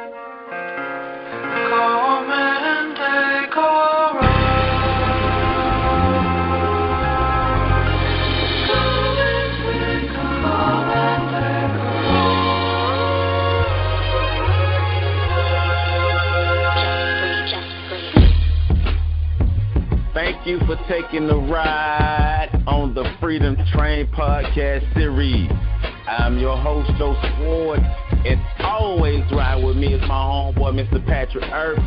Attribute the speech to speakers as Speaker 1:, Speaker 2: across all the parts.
Speaker 1: Come and take a ride.
Speaker 2: Thank you for taking the ride on the Freedom Train podcast series. I'm your host, Joe Ward, and always ride with me is my homeboy, Mr. Patrick Earp,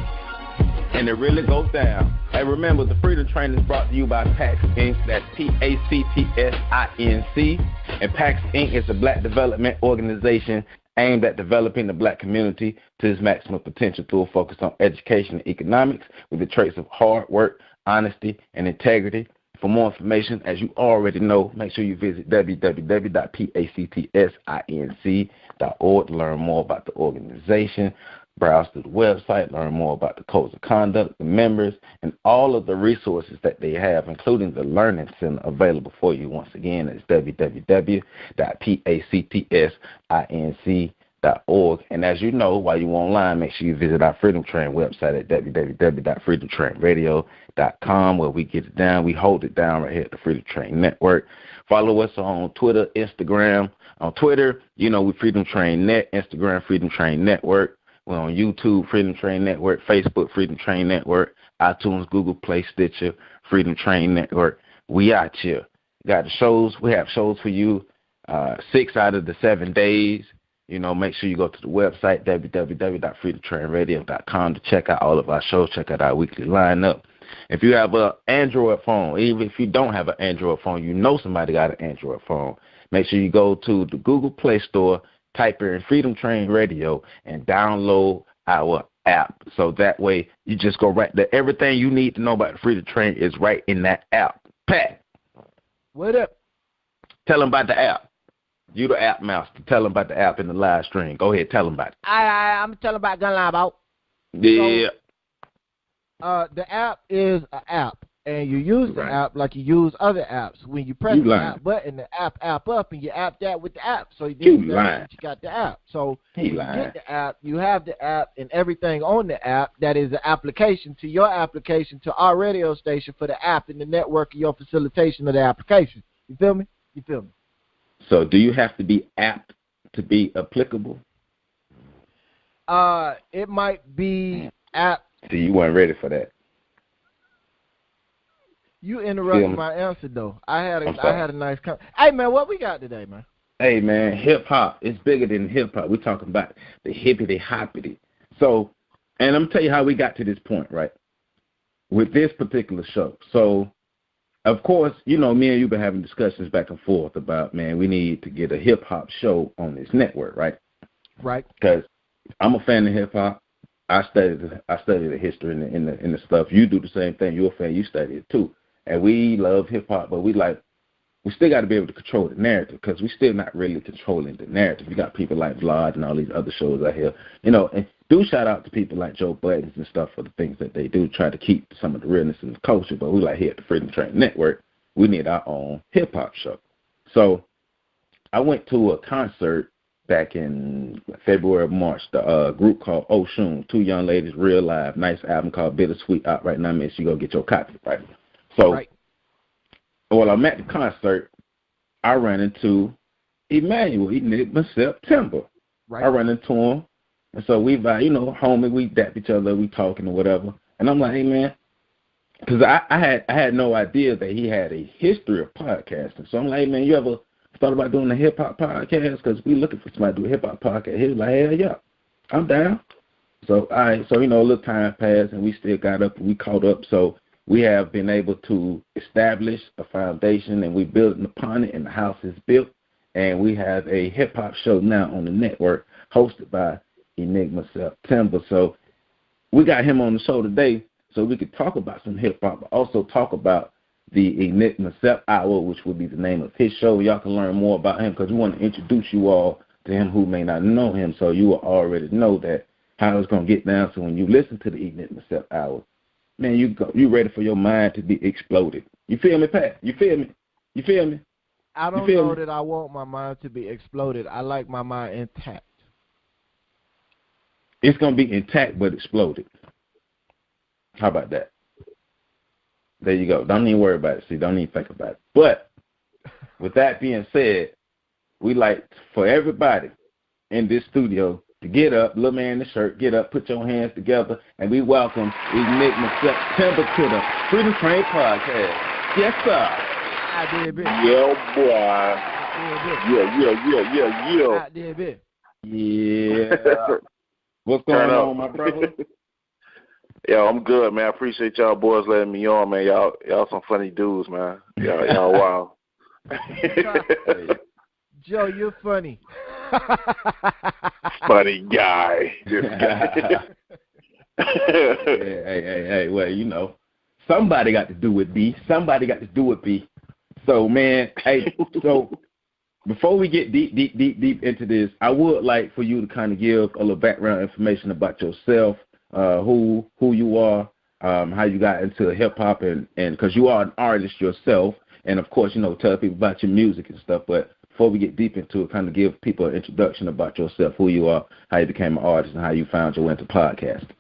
Speaker 2: and it really goes down. Hey, remember, the Freedom Train is brought to you by PAX Inc., that's PACTSINC, and PAX Inc. is a black development organization aimed at developing the black community to its maximum potential through a focus on education and economics with the traits of hard work, honesty, and integrity. For more information, as you already know, make sure you visit www.pactsinc.org to learn more about the organization. Browse through the website, learn more about the codes of conduct, the members, and all of the resources that they have, including the Learning Center available for you. Once again, it's www.pactsinc.org. And as you know, while you're online, make sure you visit our Freedom Train website at www.freedomtrainradio.com, where we get it down. We hold it down right here at the Freedom Train Network. Follow us on Twitter, Instagram. On Twitter, you know, we Freedom Train Net, Instagram, Freedom Train Network. We're on YouTube, Freedom Train Network, Facebook, Freedom Train Network, iTunes, Google Play, Stitcher, Freedom Train Network. We out here. Got the shows. We have shows for you 6 out of the 7 days. You know, make sure you go to the website, www.freedomtrainradio.com, to check out all of our shows, check out our weekly lineup. If you have an Android phone, even if you don't have an Android phone, you know somebody got an Android phone, make sure you go to the Google Play Store, type in Freedom Train Radio, and download our app. So that way, you just go right there. Everything you need to know about the Freedom Train is right in that app. Pat.
Speaker 3: What up?
Speaker 2: Tell them about the app. You the app master. Tell them about the app in the live stream. Go ahead. Tell them about it.
Speaker 3: I'm telling about Gunline about.
Speaker 2: Yeah.
Speaker 3: So, the app is an app, and you use the app like you use other apps. When you press the app button, the app up, and you app that with the app. So you got the app. So you get the app, you have the app, and everything on the app that is an application to your application to our radio station for the app and the network of your facilitation of the application. You feel me? You feel me?
Speaker 2: So do you have to be apt to be applicable?
Speaker 3: It might be apt.
Speaker 2: So you weren't ready for that.
Speaker 3: You interrupted my answer, though. I had a nice comment. Hey, man, what we got today, man?
Speaker 2: Hey, man, hip-hop. It's bigger than hip-hop. We're talking about the hippity-hoppity. So, and I'm going to tell you how we got to this point, right, with this particular show. So, of course, you know, me and you been having discussions back and forth about, man, we need to get a hip-hop show on this network, right?
Speaker 3: Right.
Speaker 2: Because I'm a fan of hip-hop. I studied the history and the stuff. You do the same thing. You're a fan. You study it, too. And we love hip-hop, but we still got to be able to control the narrative, because we still not really controlling the narrative. You got people like Vlad and all these other shows out here. You know, and do shout out to people like Joe Buttons and stuff for the things that they do, try to keep some of the realness in the culture. But we here at the Freedom Train Network, we need our own hip-hop show. So I went to a concert back in February or March, the group called Oshun, 2 young ladies, real live, nice album called Bittersweet out right now. Make sure you go get your copy, right? So, while I'm at the concert, I ran into Emmanuel, Enigma September.
Speaker 3: Right.
Speaker 2: I ran into him, and so we, homie, we dap each other, we talking or whatever. And I'm like, hey, man, because I had no idea that he had a history of podcasting. So I'm like, hey, man, you ever thought about doing a hip-hop podcast? Because we looking for somebody to do a hip-hop podcast. He was like, hell yeah, I'm down. So, a little time passed, and we still got up, and we caught up. So we have been able to establish a foundation, and we're building upon it, and the house is built. And we have a hip-hop show now on the network hosted by Enigma September. So we got him on the show today so we could talk about some hip-hop, but also talk about the Enigma Sept Hour, which will be the name of his show. Y'all can learn more about him, because we want to introduce you all to him who may not know him, so you will already know that how it's going to get down. So when you listen to the Enigma Sept Hour, man, you ready for your mind to be exploded. You feel me, Pat? You feel me? You feel me?
Speaker 3: I don't know that I want my mind to be exploded. I like my mind intact.
Speaker 2: It's gonna be intact but exploded. How about that? There you go. Don't even worry about it. See, don't even think about it. But with that being said, we like for everybody in this studio to get up, little man in the shirt, get up, put your hands together, and we welcome Enigma September to the Freedom Train Podcast. Yes, sir.
Speaker 3: I did, bitch.
Speaker 4: Yeah, boy. Yeah.
Speaker 3: I did, bitch.
Speaker 2: Yeah. What's going on, my brother?
Speaker 4: Yo, I'm good, man. I appreciate y'all boys letting me on, man. Y'all some funny dudes, man. Y'all wow.
Speaker 3: Joe, you're funny.
Speaker 4: Funny guy. This guy.
Speaker 2: Hey. Well, you know, somebody got to do it, B. Somebody got to do it, B. So, man, hey, so before we get deep into this, I would like for you to kind of give a little background information about yourself, who you are, how you got into hip hop, and because you are an artist yourself, and of course, you know, tell people about your music and stuff. But before we get deep into it, kind of give people an introduction about yourself, who you are, how you became an artist, and how you found your way into podcasting.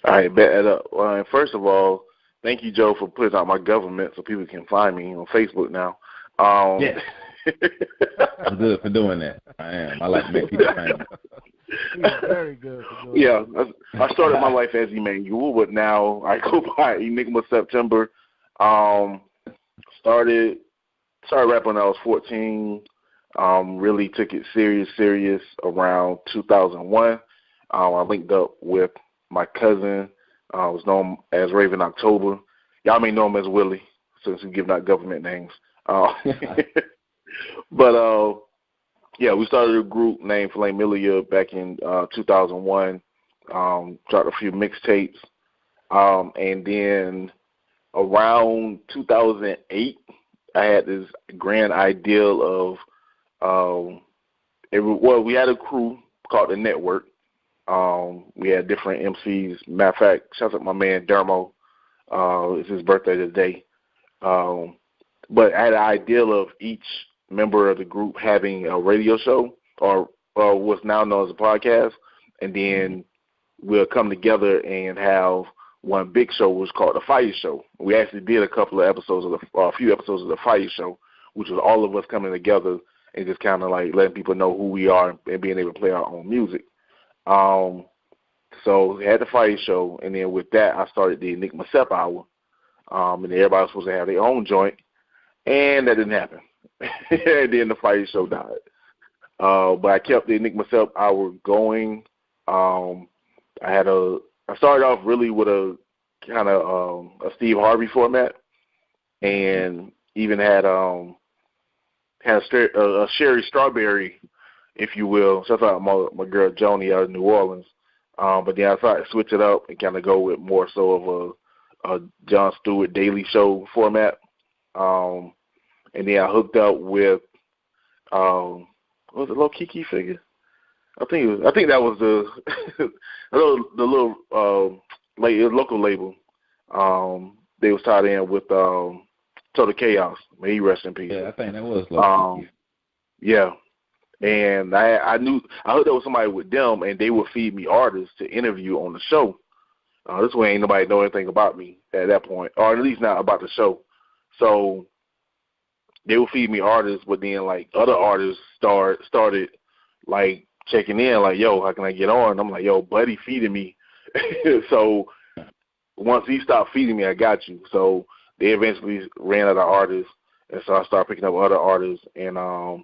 Speaker 4: All right, bet that up. Well, first of all, thank you, Joe, for putting out my government so people can find me on Facebook now.
Speaker 2: Yeah. I'm good for doing that. I am. I like to make people famous.
Speaker 3: He's very good for doing
Speaker 4: that. I started my life as Emmanuel, but now I go by Enigma September. Started rapping when I was 14. Really took it serious around 2001. I linked up with my cousin. Was known as Raven October. Y'all may know him as Willie, since we're giving out government names. But yeah, we started a group named Flame Milia back in 2001. Dropped a few mixtapes, and then around 2008, I had this grand ideal of we had a crew called the Network. We had different MCs. Matter of fact, shout out to my man Dermo. It's his birthday today. But I had an ideal of each member of the group having a radio show or what's now known as a podcast, and then we'll come together and have one big show, which was called the Fire Show. We actually did a few episodes of the Fire Show, which was all of us coming together and just kind of like letting people know who we are and being able to play our own music. So we had the Fire Show, and then with that, I started the Enigma Sept Hour, and everybody was supposed to have their own joint, and that didn't happen. And then the Fire Show died. But I kept the Enigma Sept Hour going. I started off really with a kind of a Steve Harvey format, and even had a Sherry Strawberry, if you will. So I thought my girl Joni out of New Orleans. But then I thought I'd switch it up and kind of go with more so of a Jon Stewart Daily Show format. And then I hooked up with what was it, Lil Kiki figure? I think that was the little local label. They was tied in with Total Chaos. May he rest in peace.
Speaker 2: Yeah, I think that was Lil Kiki.
Speaker 4: Yeah. And I hooked up with somebody with them, and they would feed me artists to interview on the show. This way ain't nobody know anything about me at that point, or at least not about the show. So they would feed me artists, but then like other artists started like checking in, like, yo, how can I get on? I'm like, yo, buddy feeding me. So once he stopped feeding me, I got you. So they eventually ran out of artists, and so I started picking up other artists, and I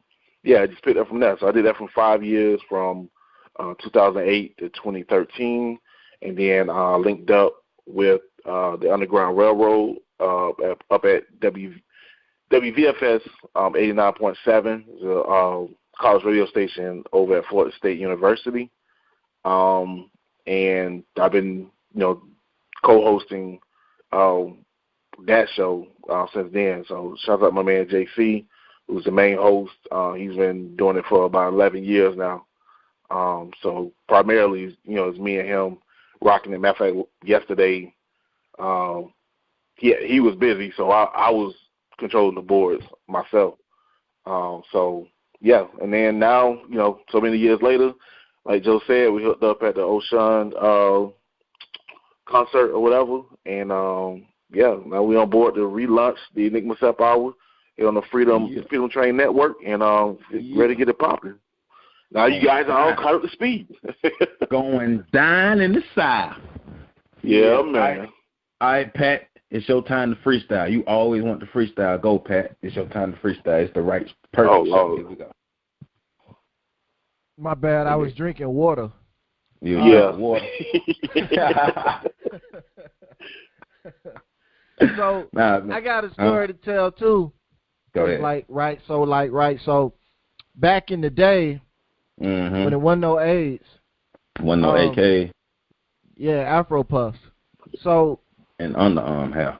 Speaker 4: just picked up from that. So I did that for 5 years, from 2008 to 2013, and then linked up with the Underground Railroad up at WVFS 89.7, the college radio station over at Florida State University. And I've been, co-hosting that show since then. So shout out my man JC, who's the main host. He's been doing it for about 11 years now. So primarily, it's me and him rocking it. Matter of fact, yesterday, he was busy, so I was controlling the boards myself. And then now, so many years later, like Joe said, we hooked up at the Ocean concert or whatever, and now we on board to relaunch the Enigma Sept Hour on the Freedom Train Network, and ready to get it popping. Now you guys are all caught up to speed.
Speaker 2: Going down in the South.
Speaker 4: Yeah, man.
Speaker 2: All right, Pat, it's your time to freestyle. You always want to freestyle. Go, Pat. It's your time to freestyle. It's the right perfect show. Here we go.
Speaker 3: My bad. I was drinking water.
Speaker 2: Water.
Speaker 3: So I got a story to tell too.
Speaker 2: Go ahead.
Speaker 3: So back in the day, when it wasn't no AIDS,
Speaker 2: wasn't no AK.
Speaker 3: Yeah, Afro puffs. So
Speaker 2: and underarm hair.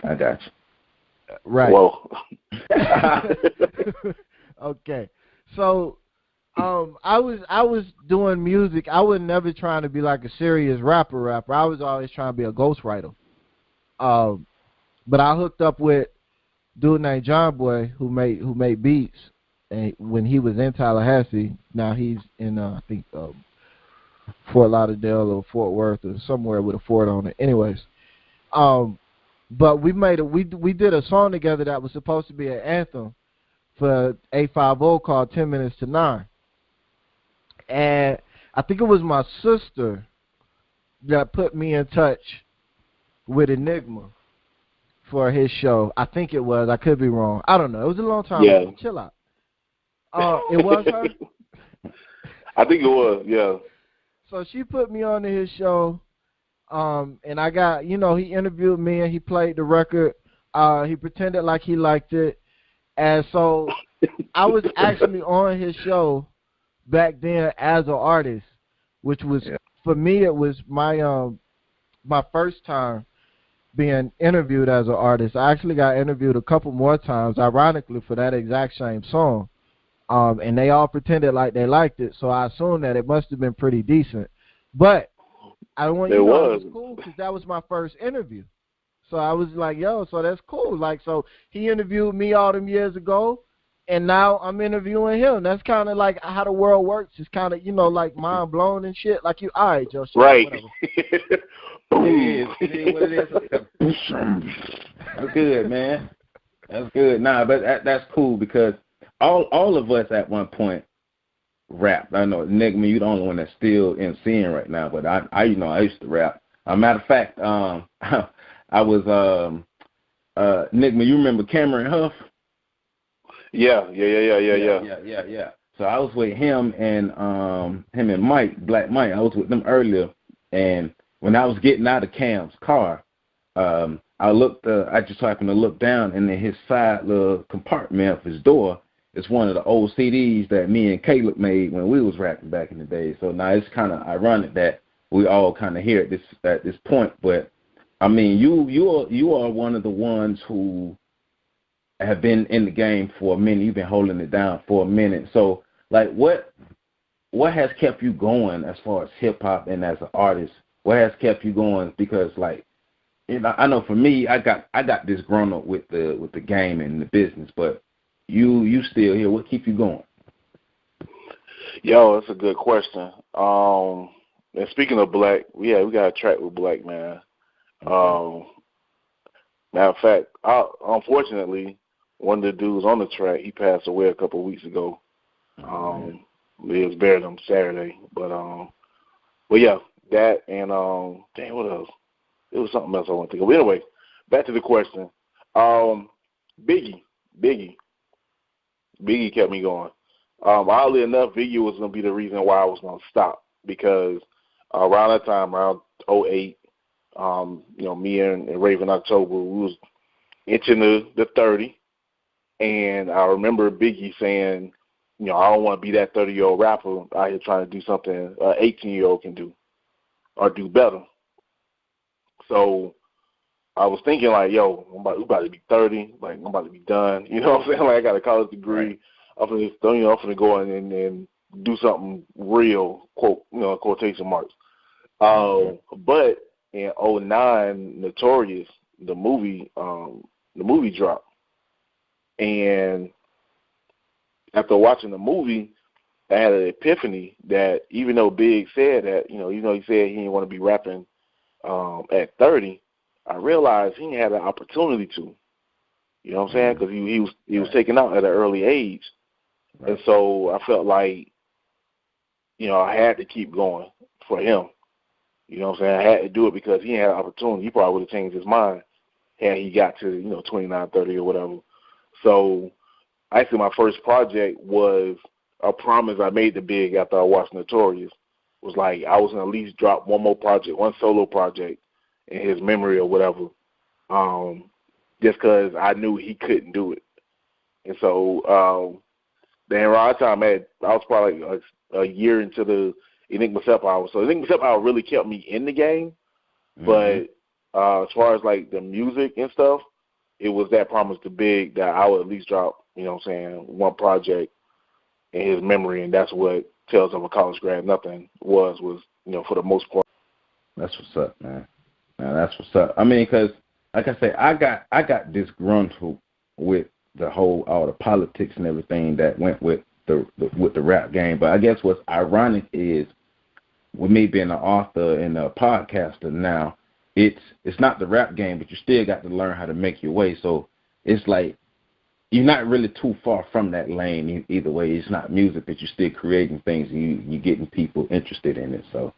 Speaker 2: I got you.
Speaker 3: Right.
Speaker 4: Whoa.
Speaker 3: Okay. So I was doing music. I was never trying to be like a serious rapper. I was always trying to be a ghostwriter. But I hooked up with a dude named John Boy who made beats, and when he was in Tallahassee. Now he's in I think Fort Lauderdale or Fort Worth or somewhere with a fort on it. Anyways, but we did a song together that was supposed to be an anthem for 850 called 10 Minutes to 9. And I think it was my sister that put me in touch with Enigma for his show. I think it was. I could be wrong. I don't know. It was a long time ago. Chill out. It was her?
Speaker 4: I think it was, yeah.
Speaker 3: So she put me on to his show, and I got, he interviewed me and he played the record. He pretended like he liked it. And so I was actually on his show back then as an artist, which was, for me, it was my first time being interviewed as an artist. I actually got interviewed a couple more times, ironically, for that exact same song. And they all pretended like they liked it, so I assumed that it must have been pretty decent. But I want you to know it was cool because that was my first interview. So I was like, yo, so that's cool. Like, so he interviewed me all them years ago, and now I'm interviewing him. That's kind of like how the world works. It's kind of, like mind blown and shit. Like, all right, Joe.
Speaker 4: Right.
Speaker 2: It is what it is. That's good, man. That's good. Nah, but that's cool because all of us at one point rap. I know Enigma, you the only one that's still in scene right now, but I used to rap. Matter of fact, I was Enigma. You remember Cameron Huff? Yeah. So I was with him and Mike, Black Mike. I was with them earlier, and when I was getting out of Cam's car, I just happened to look down, and in his side little compartment of his door, it's one of the old CDs that me and Caleb made when we was rapping back in the day. So now it's kind of ironic that we all kind of here at this point. But I mean, you are one of the ones who have been in the game for a minute. You've been holding it down for a minute. So like, what has kept you going as far as hip hop and as an artist? What has kept you going? Because like, I know for me, I got this grown up with the game and the business, but you still here. What keep you going?
Speaker 4: Yo, that's a good question. And speaking of Black, we got a track with Black, man. Matter of fact, unfortunately, one of the dudes on the track, he passed away a couple of weeks ago. We was buried on Saturday, but yeah, that and dang, what else? It was something else I want to think of. Anyway, back to the question. Biggie kept me going. Oddly enough, Biggie was going to be the reason why I was going to stop, because around that time, around 2008, me and Raven October, we was inching the 30, and I remember Biggie saying, I don't want to be that 30-year-old rapper out here trying to do something an 18-year-old can do or do better. So I was thinking like, yo, I'm about to be 30, like I'm about to be done. You know what I'm saying? Like I got a college degree. I'm gonna go in and do something real, quotation marks. But in 2009, Notorious, the movie dropped, and after watching the movie, I had an epiphany that even though Big said that, even though he said he didn't want to be rapping at 30, I realized he had an opportunity to. You know what I'm saying? Because he was taken out at an early age, and so I felt like, I had to keep going for him. You know what I'm saying? I had to do it because he had an opportunity. He probably would have changed his mind had he got to 29, 30 or whatever. So actually, my first project was a promise I made to Big after I watched Notorious. Was like I was gonna at least drop one more project, one solo project in his memory or whatever. Just because I knew he couldn't do it. And so then around that time, I was probably like a year into the Enigma Sept Hour. So Enigma Sept Hour really kept me in the game. But as far as like the music and stuff, it was that promise to Big that I would at least drop, one project in his memory. And that's what Tales of a College Grad Nothing was, for the most part.
Speaker 2: That's what's up, man. That's what's up. I mean, because like I say, I got disgruntled with all the politics and everything that went with the rap game. But I guess what's ironic is, with me being an author and a podcaster now, it's not the rap game, but you still got to learn how to make your way. So it's like you're not really too far from that lane either way. It's not music, but you're still creating things and you're getting people interested in it. So,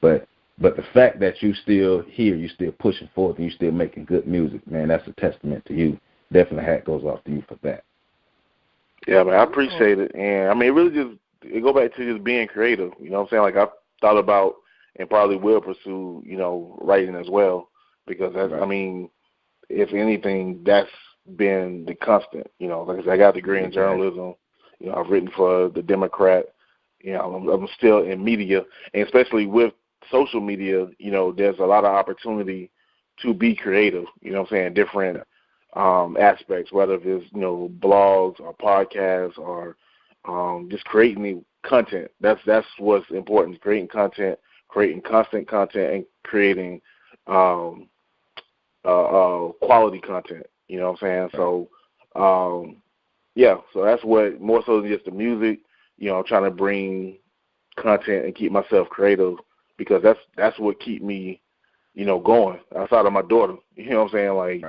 Speaker 2: but the fact that you still here, you're still pushing forward, and you're still making good music, man, that's a testament to you. Definitely hat goes off to you for that.
Speaker 4: Yeah, man, I appreciate it. And, I mean, it go back to just being creative. You know what I'm saying? Like, I thought about and probably will pursue, writing as well. Because, I mean, if anything, that's been the constant. Like I said, I got a degree in journalism. I've written for the Democrat. I'm still in media. And especially with social media, there's a lot of opportunity to be creative, different aspects, whether it's, blogs or podcasts or just creating content. That's what's important, creating content, creating constant content, and creating quality content, So, so that's what, more so than just the music, I'm trying to bring content and keep myself creative, because that's what keep me, going outside of my daughter. You know what I'm saying? Like,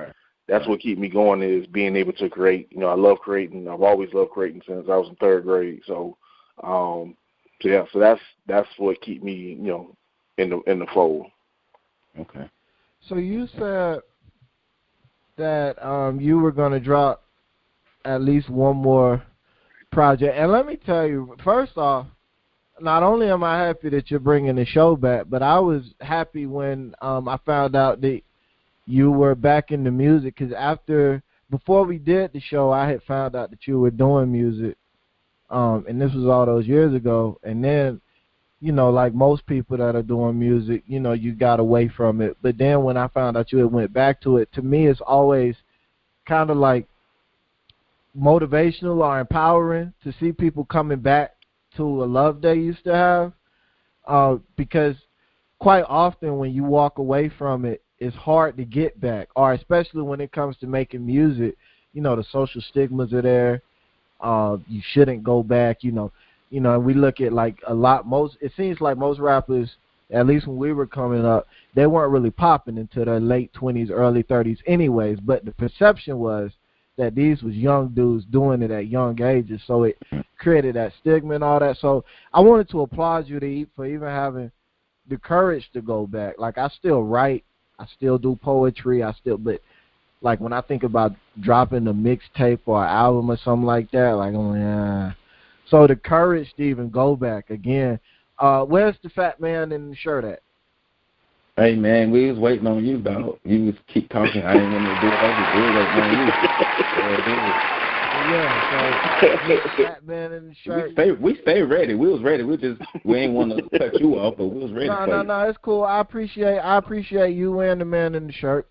Speaker 4: that's what keep me going, is being able to create. I love creating. I've always loved creating since I was in third grade. So, so that's what keep me, in the fold.
Speaker 2: Okay.
Speaker 3: So you said that you were going to drop at least one more project, and let me tell you, first off, not only am I happy that you're bringing the show back, but I was happy when I found out that you were back in the music, because before we did the show, I had found out that you were doing music, and this was all those years ago. And then, like most people that are doing music, you got away from it. But then when I found out you had went back to it, to me it's always kind of like motivational or empowering to see people coming back to a love they used to have, because quite often when you walk away from it, it's hard to get back, or especially when it comes to making music, the social stigmas are there. You shouldn't go back, and we look at like it seems like most rappers, at least when we were coming up, they weren't really popping into their late 20s, early 30s anyways, but the perception was that these was young dudes doing it at young ages, so it created that stigma and all that. So I wanted to applaud you for even having the courage to go back. Like, I still write, I still do poetry, but like when I think about dropping a mixtape or an album or something like that, like, oh yeah. So the courage to even go back again. Where's the fat man in the shirt at?
Speaker 2: Hey man, we was waiting on you, dog. You was keep talking. I didn't want to do it. We were waiting on you.
Speaker 3: So fat man in the shirt.
Speaker 2: We stay ready. We was ready. We ain't want to cut you off, but we was ready.
Speaker 3: No, it's cool. I appreciate you and the man in the shirt.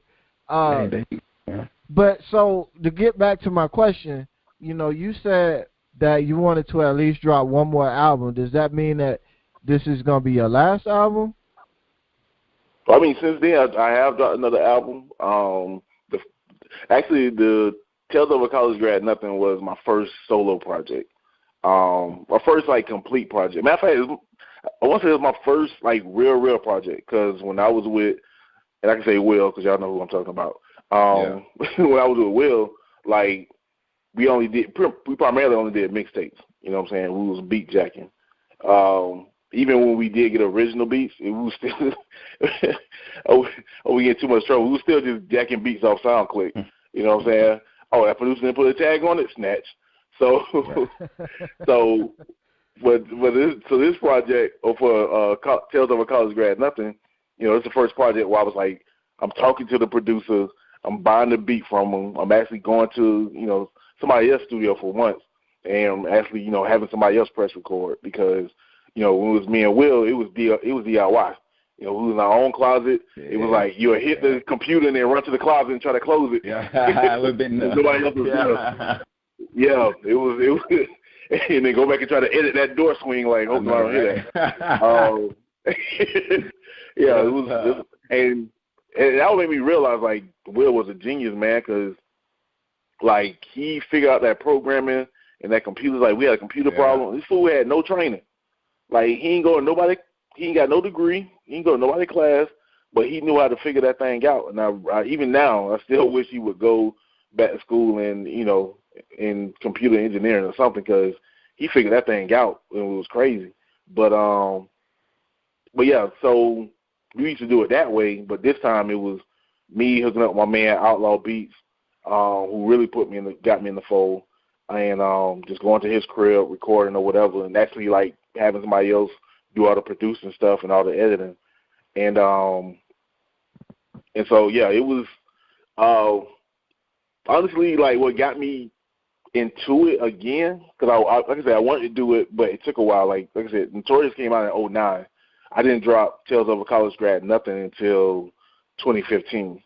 Speaker 3: But so to get back to my question, you said that you wanted to at least drop one more album. Does that mean that this is gonna be your last album?
Speaker 4: I mean, since then, I have dropped another album. The Tales of a College Grad Nothing was my first solo project. My first like complete project. Matter of fact, I want to say it was my first like real project, because when I was with, and I can say Will because y'all know who I'm talking about. When I was with Will, like we primarily only did mixtapes. You know what I'm saying? We was beat jacking. Even when we did get original beats, it was still we get too much trouble. We was still just jacking beats off SoundClick. You know what I'm saying? Oh, that producer didn't put a tag on it, snatch. So this project, or for Tales of a College Grad Nothing, you know, it's the first project where I was like, I'm talking to the producers, I'm buying the beat from them, I'm actually going to, you know, somebody else's studio for once, and I'm actually, you know, having somebody else press record, because, you know, when it was me and Will, it was DIY. You know, we was in our own closet. Yeah. It was like you'll hit the computer and then run to the closet and try to close it.
Speaker 2: Yeah, it would have been
Speaker 4: nobody else was there. Yeah, it was, and then go back and try to edit that door swing, like, hope I don't hear that. Yeah, it was, and that would make me realize, like, Will was a genius, man, because, like, he figured out that programming and that computer. Like, we had a computer problem. This fool had no training. Like, he ain't got no degree, he ain't go to nobody's class, but he knew how to figure that thing out. And I even now, I still wish he would go back to school and, you know, in computer engineering or something, because he figured that thing out, and it was crazy. But yeah, so we used to do it that way, but this time it was me hooking up with my man Outlaw Beats, who really got me in the fold, and just going to his crib, recording or whatever, and actually like having somebody else do all the producing stuff and all the editing, and so yeah, it was honestly like what got me into it again, because I like I said, I wanted to do it, but it took a while. Like I said, Notorious came out in 2009. I didn't drop Tales of a College Grad Nothing until 2015.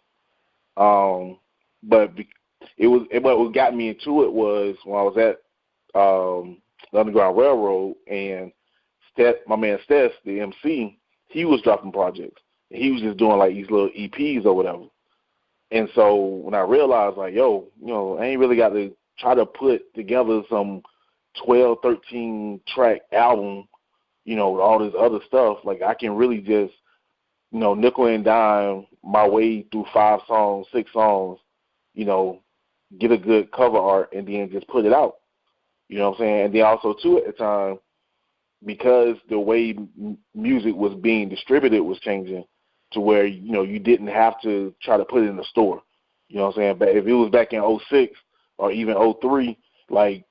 Speaker 4: But what got me into it was when I was at the Underground Railroad, and my man Stess, the MC, he was dropping projects. He was just doing like these little EPs or whatever. And so when I realized, like, yo, you know, I ain't really got to try to put together some 12, 13 track album, you know, with all this other stuff. Like, I can really just, you know, nickel and dime my way through 5 songs, 6 songs, you know, get a good cover art, and then just put it out. You know what I'm saying? And then also, too, at the time, because the way music was being distributed was changing to where, you know, you didn't have to try to put it in the store. You know what I'm saying? But if it was back in 06 or even 03, like,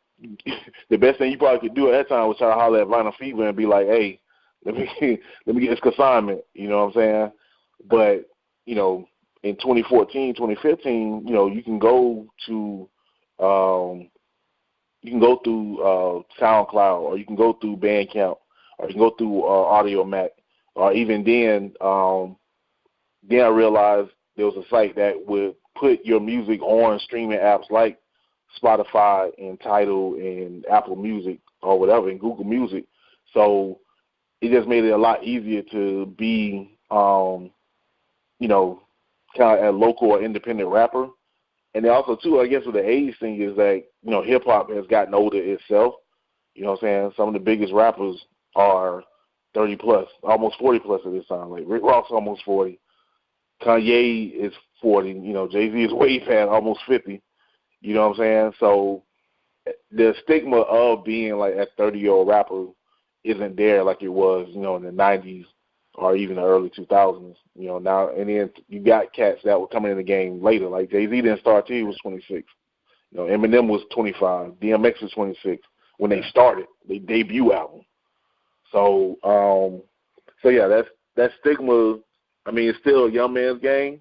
Speaker 4: the best thing you probably could do at that time was try to holler at Vinyl Fever and be like, hey, let me get this consignment. You know what I'm saying? But, you know, in 2014, 2015, you know, you can go to SoundCloud, or you can go through Bandcamp, or you can go through AudioMac, or even then I realized there was a site that would put your music on streaming apps like Spotify and Tidal and Apple Music or whatever, and Google Music. So it just made it a lot easier to be, you know, kind of a local or independent rapper. And then also, too, I guess with the age thing is that, you know, hip-hop has gotten older itself. You know what I'm saying? Some of the biggest rappers are 30-plus, almost 40-plus at this time. Like Rick Ross almost 40. Kanye is 40. You know, Jay-Z is way past almost 50. You know what I'm saying? So the stigma of being like a 30-year-old rapper isn't there like it was, you know, in the 90s or even the early 2000s. You know, now, and then you got cats that were coming in the game later. Like Jay-Z didn't start till he was 26. You know, Eminem was 25. DMX was 26 when they started their debut album. So, yeah, that stigma. I mean, it's still a young man's game,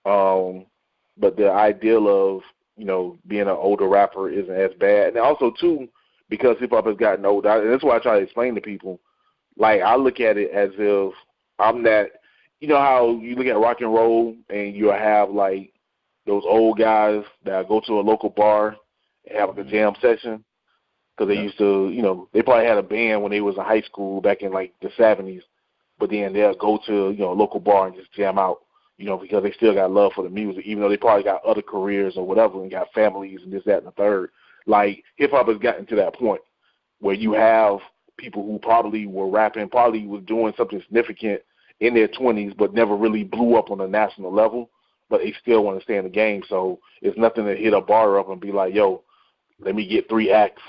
Speaker 4: but the ideal of, you know, being an older rapper isn't as bad. And also, too, because hip-hop has gotten older, and that's why I try to explain to people, like, I look at it as if I'm that, you know how you look at rock and roll and you'll have, like, those old guys that go to a local bar and have like a jam session because they used to, you know, they probably had a band when they was in high school back in, like, the 70s, but then they'll go to, you know, a local bar and just jam out, you know, because they still got love for the music, even though they probably got other careers or whatever and got families and this, that, and the third. Like, hip-hop has gotten to that point. where you have people who probably were rapping, probably was doing something significant in their 20s, but never really blew up on a national level, but they still want to stay in the game. So it's nothing to hit a bar up and be like, yo, let me get 3 acts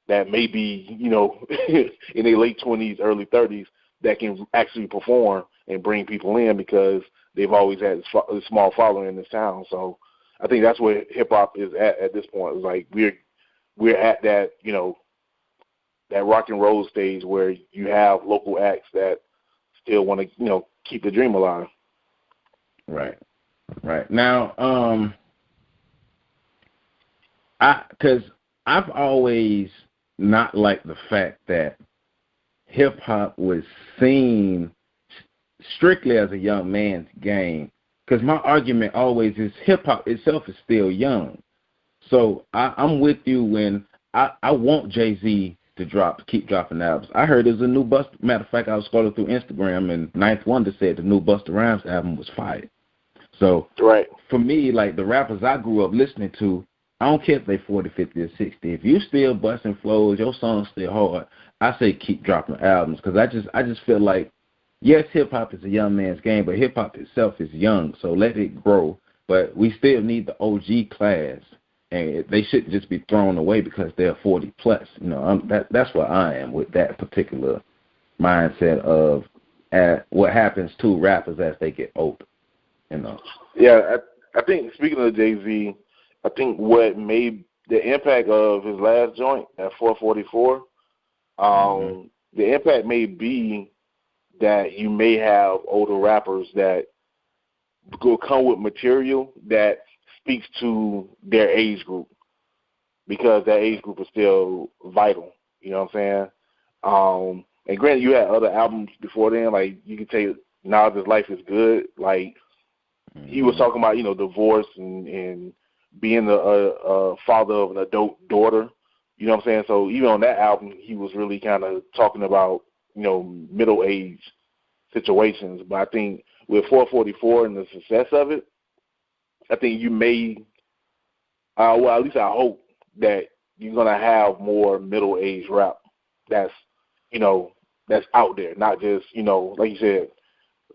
Speaker 4: that may be, in their late 20s, early 30s that can actually perform and bring people in because they've always had a small following in this town. So I think that's where hip-hop is at this point. It's like we're at that, that rock and roll stage where you have local acts that still want to, keep the dream alive.
Speaker 2: Right. Now, because I've always not liked the fact that hip-hop was seen strictly as a young man's game, because my argument always is hip-hop itself is still young. So I'm with you when I want Jay-Z to keep dropping albums. I heard there's a new Busta. Matter of fact, I was scrolling through Instagram and Ninth Wonder said the new Busta Rhymes album was fire. So
Speaker 4: right.
Speaker 2: For me, like the rappers I grew up listening to, I don't care if they 40, 50, or 60. If you still busting flows, your song's still hard, I say keep dropping albums because I just feel like, yes, hip-hop is a young man's game, but hip-hop itself is young, so let it grow. But we still need the OG class, and they shouldn't just be thrown away because they're 40 plus. That's where I am with that particular mindset of what happens to rappers as they get older.
Speaker 4: Yeah, I think speaking of Jay-Z, I think what made the impact of his last joint at 444, the impact may be that you may have older rappers that will come with material that speaks to their age group because that age group is still vital. You know what I'm saying? And granted, you had other albums before then. Like, you can take Nas's Life is Good. Like, he was talking about, divorce and being a father of an adult daughter. You know what I'm saying? So even on that album, he was really kind of talking about, middle-age situations. But I think with 444 and the success of it, I think you may, well, at least I hope that you're going to have more middle-aged rap that's, that's out there, not just, like you said,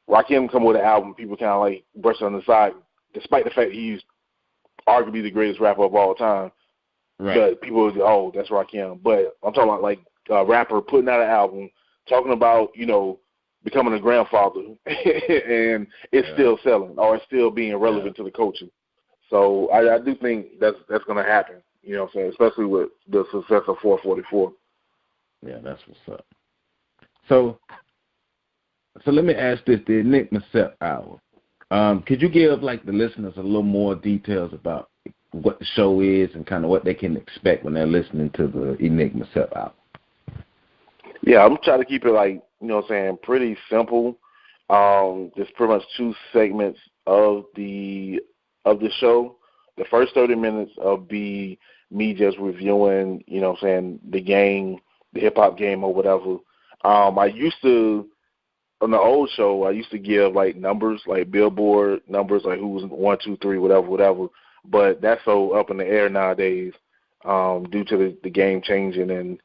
Speaker 4: Rakim come with an album, people kind of like brush it on the side, despite the fact he's arguably the greatest rapper of all time.
Speaker 2: Right.
Speaker 4: But people would say, oh, that's Rakim. But I'm talking about like a rapper putting out an album, talking about, becoming a grandfather, and it's still selling or it's still being relevant to the culture. So I do think that's going to happen, you know what I'm saying, especially with the success of 444.
Speaker 2: Yeah, that's what's up. So let me ask this, the Enigma Sept Hour. Could you give, like, the listeners a little more details about what the show is and kind of what they can expect when they're listening to the Enigma Sept Hour?
Speaker 4: Yeah, I'm trying to keep it, like, pretty simple. There's pretty much 2 segments of the show. The first 30 minutes will be me just reviewing, the game, the hip-hop game or whatever. I used to, on the old show, I used to give, like, numbers, like Billboard numbers, like who was 1, 2, 3, whatever. But that's so up in the air nowadays due to the game changing and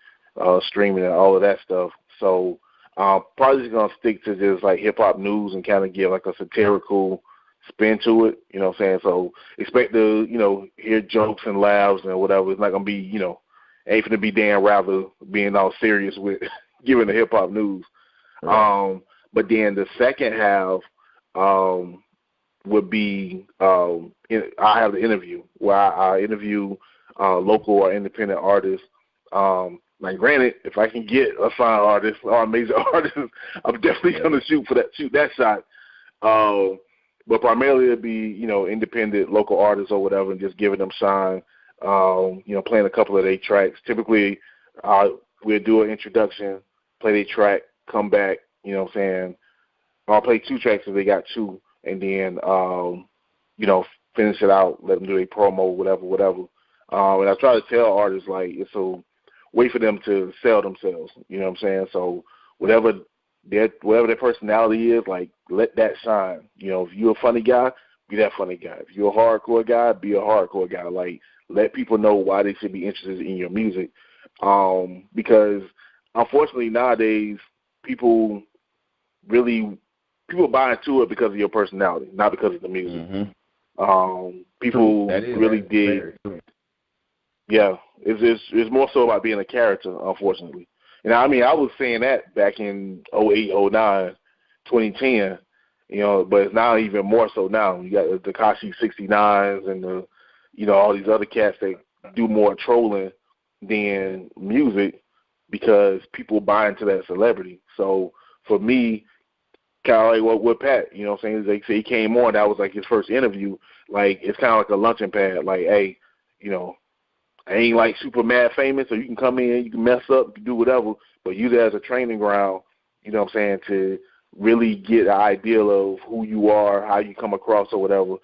Speaker 4: streaming and all of that stuff. So probably just going to stick to just, like, hip-hop news and kind of give, like, a satirical spin to it, you know what I'm saying? So expect to, hear jokes and laughs and whatever. It's not going to be, ain't going to be Dan Rather being all serious with giving the hip-hop news. Right. But then the second half would be I have the interview where I interview local or independent artists. Like, granted, if I can get a signed artist or a major artist, I'm definitely going to shoot that shot. But primarily it'd be, independent local artists or whatever, and just giving them shine, playing a couple of their tracks. Typically, we'll do an introduction, play their track, come back, you know what I'm saying? I'll play 2 tracks if they got 2, and then, finish it out, let them do a promo, whatever. And I try to tell artists, like, it's a way for them to sell themselves, you know what I'm saying? So whatever their personality is, like, let that shine. If you're a funny guy, be that funny guy. If you're a hardcore guy, be a hardcore guy. Like, let people know why they should be interested in your music. Because unfortunately nowadays people buy into it because of your personality, not because of the music. People really dig. Yeah, it's more so about being a character, unfortunately. And I mean, I was saying that back in 08, 09, 2010, but it's now even more so now. You got the Tekashi 69s and all these other cats that do more trolling than music because people buy into that celebrity. So for me, kind of like with Pat, what I'm saying? They say he came on, that was like his first interview. Like, it's kind of like a luncheon pad. Like, hey, I ain't like super mad famous, so you can come in, you can mess up, you can do whatever, but use it as a training ground, what I'm saying, to really get an idea of who you are, how you come across or whatever,